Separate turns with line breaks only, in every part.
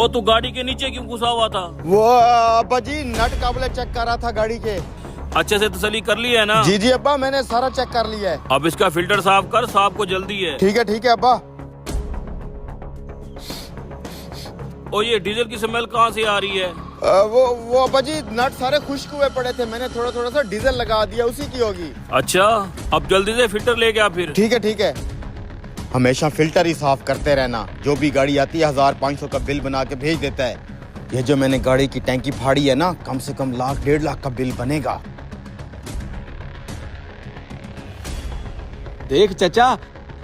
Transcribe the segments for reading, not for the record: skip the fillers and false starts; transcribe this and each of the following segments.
ओ तू गाड़ी के नीचे क्यों घुसा हुआ था?
वो अब्बा जी नट काबले चेक कर रहा था गाड़ी के।
अच्छे से तसल्ली कर ली है ना?
जी जी अब्बा मैंने सारा चेक कर लिया है।
अब इसका फिल्टर साफ कर, साहब को जल्दी है।
ठीक है अब्बा।
ओ ये डीजल की स्मेल कहाँ से आ रही है?
वो अब्बा जी नट सारे खुश्क हुए पड़े थे, मैंने थोड़ा सा डीजल लगा दिया, उसी की होगी।
अच्छा, अब जल्दी से फिल्टर लेके आ फिर।
ठीक है। हमेशा फिल्टर ही साफ करते रहना। जो भी गाड़ी आती है 1500 का बिल बना के भेज देता है। ये जो मैंने गाड़ी की टैंकी फाड़ी है ना, कम से कम 1 1.5 लाख का बिल बनेगा।
देख चचा,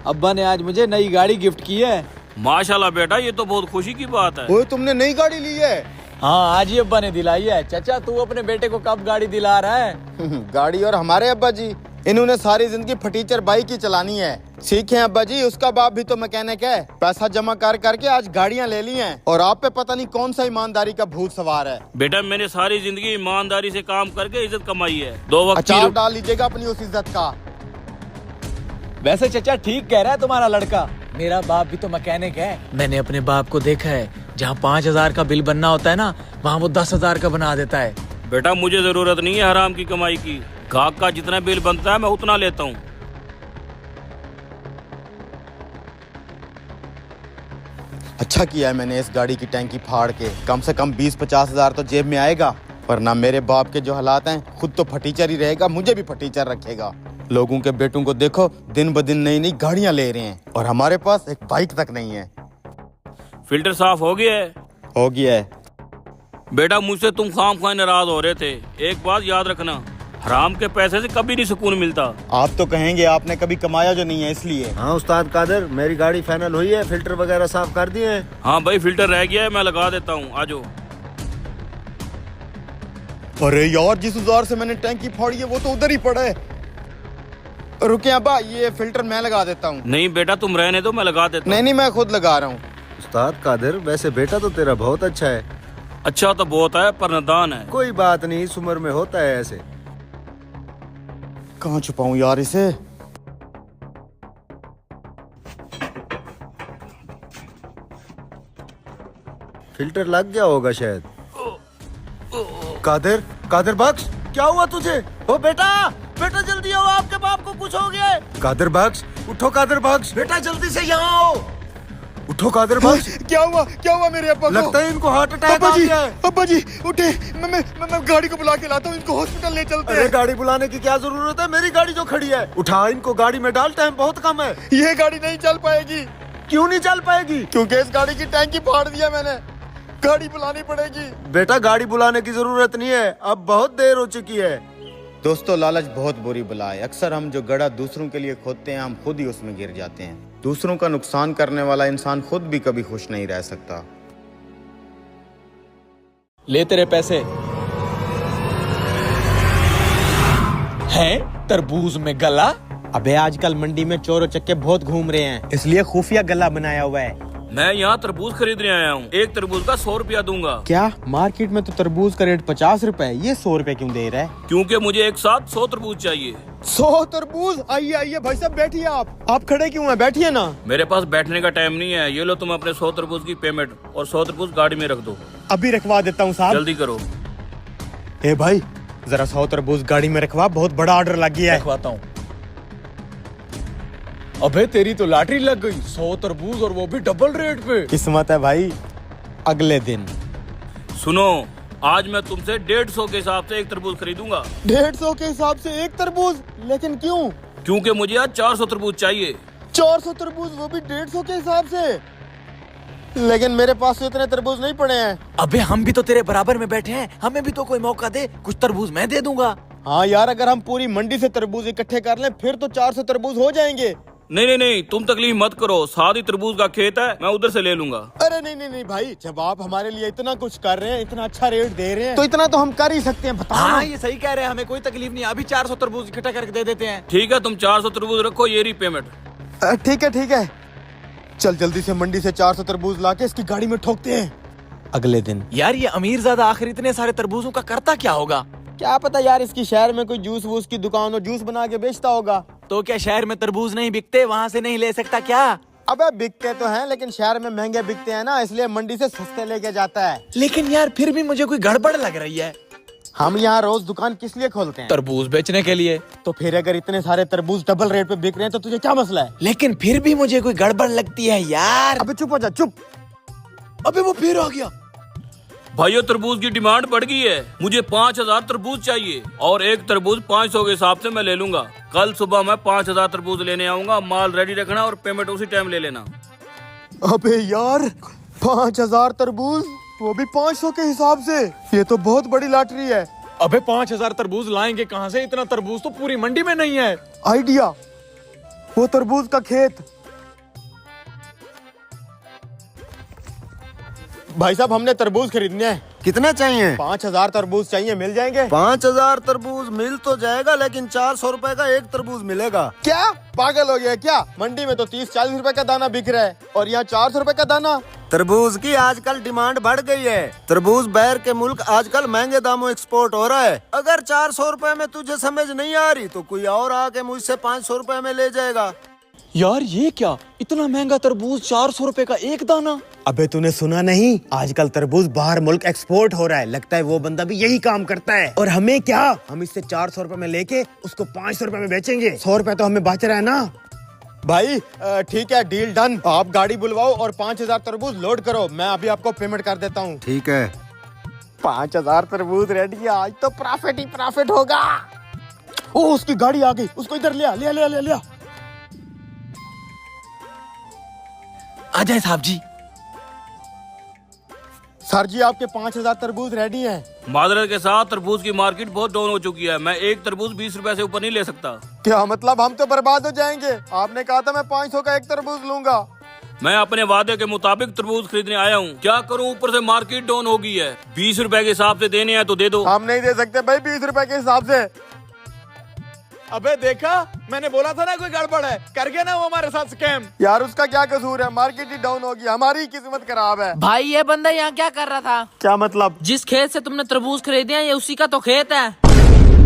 अब्बा ने आज मुझे नई गाड़ी गिफ्ट की है।
माशाल्लाह बेटा, ये तो बहुत खुशी की बात है।
ओए तुमने नई गाड़ी ली है?
हाँ, आज ही अब्बा ने दिलाई है। चचा तू अपने बेटे को कब गाड़ी दिला रहा है?
गाड़ी और हमारे अब्बा जी, इन्होंने सारी जिंदगी फटीचर बाइक ही चलानी है। सीखे अब्बा जी, उसका बाप भी तो मैकेनिक है। पैसा जमा कर करके आज गाड़ियाँ ले ली हैं और आप पे पता नहीं कौन सा ईमानदारी का भूत सवार है।
बेटा मैंने सारी जिंदगी ईमानदारी से काम करके इज्जत कमाई है। 2 वक्त की
अचार डाल लीजिएगा अपनी उस इज्जत का।
वैसे चचा ठीक कह रहा है तुम्हारा लड़का। मेरा बाप भी तो मैकेनिक है। मैंने अपने बाप को देखा है, जहाँ 5000 का बिल बनना होता है ना, वहाँ वो 10,000 का बना देता है।
बेटा मुझे जरूरत नहीं है हराम की कमाई की। गाहक का जितना बिल बनता है मैं उतना लेता हूँ।
अच्छा किया है मैंने इस गाड़ी की टैंकी फाड़ के। कम से कम 20-50 हजार तो जेब में आएगा, वरना मेरे बाप के जो हालात हैं, खुद तो फटीचर ही रहेगा, मुझे भी फटीचर रखेगा। लोगों के बेटों को देखो, दिन ब दिन नई नई गाड़ियां ले रहे हैं और हमारे पास एक बाइक तक नहीं है।
फिल्टर साफ हो गया है?
हो गया है।
बेटा मुझसे तुम खामखा नाराज हो रहे थे। एक बात याद रखना, हराम के पैसे से कभी नहीं सुकून मिलता।
आप तो कहेंगे आपने कभी कमाया जो नहीं है, इसलिए।
हाँ उस्ताद कादर, मेरी गाड़ी फाइनल हुई है, फिल्टर वगैरह साफ कर दिए हैं।
हाँ भाई, फिल्टर रह गया है, मैं लगा देता हूँ, आ जाओ।
अरे यार, जिस औजार से मैंने टैंकी फाड़ी है वो तो उधर ही पड़ा है। रुके अब्बा, ये फिल्टर मैं लगा देता हूँ।
नहीं बेटा तुम रहने दो, मैं लगा देता हूँ।
नहीं मैं खुद लगा रहा हूँ।
उस्ताद कादर, वैसे बेटा तो तेरा बहुत अच्छा है।
अच्छा तो बहुत है पर नादान है।
कोई बात नहीं, इस उम्र में होता है ऐसे।
कहाँ छुपाऊं यार इसे?
फिल्टर लग गया होगा शायद। कादर बख्श, क्या हुआ तुझे? ओ बेटा जल्दी आओ, आपके बाप को कुछ हो गया है। कादर बख्श उठो, कादर बख्श बेटा जल्दी से यहाँ आओ। उठो कादर बख्श।
क्या हुआ मेरे अब्बा को?
लगता है इनको हार्ट अटैक आ गया है।
अब्बा जी उठे, मैं गाड़ी को बुला के लाता हूँ, इनको हॉस्पिटल ले चलते हैं।
अरे गाड़ी बुलाने की क्या जरूरत है, मेरी गाड़ी जो खड़ी है। उठा इनको गाड़ी में डाल, टाइम बहुत कम है।
ये गाड़ी नहीं चल पाएगी।
क्यों नहीं चल पाएगी?
क्योंकि इस गाड़ी की टैंकी फाड़ दिया मैंने। गाड़ी बुलानी पड़ेगी।
बेटा गाड़ी बुलाने की जरूरत नहीं है, अब बहुत देर हो चुकी है।
दोस्तों, लालच बहुत बुरी बला है। अक्सर हम जो गड्ढा दूसरों के लिए खोदते हैं, हम खुद ही उसमें गिर जाते हैं। दूसरों का नुकसान करने वाला इंसान खुद भी कभी खुश नहीं रह सकता।
ले तेरे पैसे। हैं तरबूज में गला?
अबे आजकल मंडी में चोर चक्के बहुत घूम रहे हैं, इसलिए खुफिया गला बनाया हुआ है।
मैं यहाँ तरबूज खरीदने आया हूँ। एक तरबूज का 100 रुपया दूंगा।
क्या मार्केट में तो तरबूज का रेट 50 रुपए है, ये 100 रुपए क्यों दे रहा है?
क्योंकि मुझे एक साथ 100 तरबूज चाहिए।
100 तरबूज? आइए भाई साहब, बैठिए। आप खड़े क्यों हैं? बैठिए ना।
मेरे पास बैठने का टाइम नहीं है। ये लो तुम अपने 100 तरबूज की पेमेंट और 100 तरबूज गाड़ी में रख दो।
अभी रखवा देता हूँ साहब।
जल्दी करो।
ए भाई जरा 100 तरबूज गाड़ी में रखवा, बहुत बड़ा ऑर्डर लग गया है।
रखवाता हूँ। अबे तेरी तो लॉटरी लग गई, 100 तरबूज और वो भी डबल रेट पे।
किस्मत है भाई। अगले दिन
सुनो, आज मैं तुमसे 150 के हिसाब से एक तरबूज खरीदूंगा।
150 के हिसाब से एक तरबूज? लेकिन क्यों?
क्योंकि मुझे आज 400 तरबूज चाहिए।
400 तरबूज, वो भी 150 के हिसाब से? लेकिन मेरे पास तो इतने तरबूज नहीं पड़े हैं।
अबे हम भी तो तेरे बराबर में बैठे हैं, हमें भी तो कोई मौका दे, कुछ तरबूज मैं दे दूंगा।
हाँ यार, अगर हम पूरी मंडी से तरबूज इकट्ठे कर लें फिर तो 400 तरबूज हो जाएंगे।
नहीं, तुम तकलीफ मत करो, साथ ही तरबूज का खेत है, मैं उधर से ले लूंगा।
अरे नहीं भाई, जब आप हमारे लिए इतना कुछ कर रहे हैं, इतना अच्छा रेट दे रहे हैं, तो इतना तो हम कर ही सकते हैं। बताओ।
हाँ ये सही कह रहे हैं, हमें कोई तकलीफ नहीं, अभी 400 तरबूज इकट्ठा करके दे देते हैं।
ठीक है, तुम 400 तरबूज रखो, ये रही पेमेंट।
ठीक है। चल जल्दी से मंडी से 400 तरबूज लाके इसकी गाड़ी में ठोकते हैं।
अगले दिन।
यार ये अमीरजादा आखिर इतने सारे तरबूजों का करता क्या होगा?
क्या पता यार, इसकी शहर में कोई जूस वूस की दुकान हो, जूस बना के बेचता होगा।
तो क्या शहर में तरबूज नहीं बिकते, वहाँ से नहीं ले सकता क्या?
अबे बिकते तो हैं लेकिन शहर में महंगे बिकते हैं ना, इसलिए मंडी से सस्ते लेके जाता है।
लेकिन यार फिर भी मुझे कोई गड़बड़ लग रही है।
हम यहाँ रोज दुकान किस लिए खोलते हैं?
तरबूज बेचने के लिए।
तो फिर अगर इतने सारे तरबूज डबल रेट पे बिक रहे हैं तो तुझे क्या मसला है?
लेकिन फिर भी मुझे कोई गड़बड़ लगती है यार।
अबे चुप हो जा, चुप।
अबे वो फिर आ गया।
भाइयों तरबूज की डिमांड बढ़ गई है, मुझे 5000 तरबूज चाहिए और एक तरबूज 500 के हिसाब से मैं ले लूंगा। कल सुबह मैं 5000 तरबूज लेने आऊंगा, माल रेडी रखना और पेमेंट उसी टाइम ले लेना।
अबे यार 5000 तरबूज, वो भी 500 के हिसाब से, ये तो बहुत बड़ी लॉटरी है।
अबे 5000 तरबूज लाएंगे कहाँ से? इतना तरबूज तो पूरी मंडी में नहीं है।
आइडिया, वो तरबूज का खेत। भाई साहब हमने तरबूज खरीदने हैं।
कितने चाहिए?
5000 तरबूज चाहिए, मिल जाएंगे?
5000 तरबूज मिल तो जाएगा, लेकिन 400 रुपए का एक तरबूज मिलेगा।
क्या पागल हो गया क्या? मंडी में तो 30-40 रुपए का दाना बिक रहा है और यहाँ 400 रुपए का दाना।
तरबूज की आजकल डिमांड बढ़ गई है। तरबूज बाहर के मुल्क आजकल महंगे दामों एक्सपोर्ट हो रहा है। अगर 400 रुपए में तुझे समझ नहीं आ रही तो कोई और आके मुझसे 500 रुपए में ले जाएगा।
यार ये क्या, इतना महंगा तरबूज, 400 रुपए का एक दाना।
अबे तूने सुना नहीं, आजकल तरबूज बाहर मुल्क एक्सपोर्ट हो रहा है। लगता है वो बंदा भी यही काम करता है। और हमें क्या, हम इससे 400 रुपए में लेके उसको 500 रुपए में बेचेंगे। 100 रुपए तो हमें बच रहा है ना।
भाई ठीक है, डील डन। आप गाड़ी बुलवाओ और 5000 तरबूज लोड करो, मैं अभी आपको पेमेंट कर देता हूँ।
ठीक है।
5000 तरबूज रेडी है, आज तो प्रॉफिट ही प्रॉफिट होगा। ओ उसकी गाड़ी आ गई, उसको इधर लिया लिया लिया लिया लिया।
आ जाए साहब जी।
सर जी आपके 5000 तरबूज रेडी हैं।
माजरत के साथ तरबूज की मार्केट बहुत डाउन हो चुकी है, मैं एक तरबूज 20 रुपए से ऊपर नहीं ले सकता।
क्या मतलब, हम तो बर्बाद हो जाएंगे? आपने कहा था मैं 500 का एक तरबूज लूंगा।
मैं अपने वादे के मुताबिक तरबूज खरीदने आया हूँ, क्या करूँ, ऊपर से मार्केट डाउन हो गई है। 20 रुपए के हिसाब से देने हैं तो दे दो।
हम नहीं दे सकते भाई 20 रुपए के हिसाब से।
अबे देखा, मैंने बोला था ना कोई गड़बड़ है। कर गया ना वो हमारे साथ स्कैम।
यार उसका क्या कसूर है, मार्केट ही डाउन होगी, हमारी किस्मत खराब है।
भाई ये बंदा यहाँ क्या कर रहा था?
क्या मतलब?
जिस खेत से तुमने तरबूज खरीदे हैं ये उसी का तो खेत है।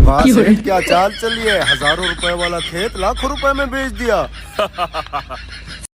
वाह सेठ, क्या चाल चली है। हजारों रुपए वाला खेत लाखों रुपए में बेच दिया।